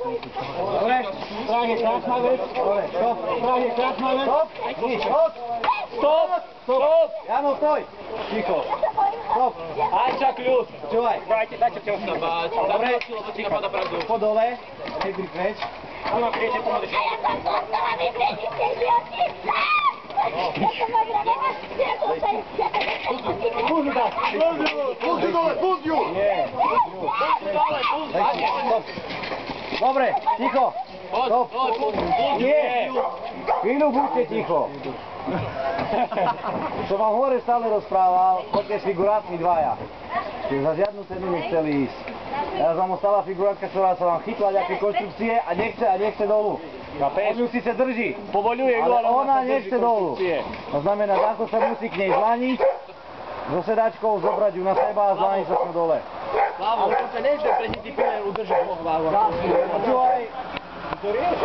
Dobre, strach je krásna vec. Dobre, stop. Strach je krásna vec. Stop. Stop. Stop. Stop. Jano, stoj. Ticho. Stop. Ajča, kľud. Čuvaj. Dajte ťa sa báť. Dobre, po dole. Hedri preč. Tu nám príjete pomôcť. Púzdu dať. Púzdu dole, púzdu. Nie. Púzdu dole, púzdu. Dobre, ticho. Stop. Nie. Chvíľu buďte ticho. Som vám hore stále rozprával, poďte s figurátmi dvaja. Čiže za žiadnu cenu nechceli ísť. Teraz vám ostala figurátka, ktorá sa vám chytla nejaké konštrukcie a nechce dolu. On ju síce drží, ale ona nechce dolu. To znamená, Danko sa musí k nej zlaniť, so sedačkou zobrať ju na seba a zlaniť sa s ňou dole. Slavo, to sa nejde proti ty pilé udržať. Počúvaj. To rieš?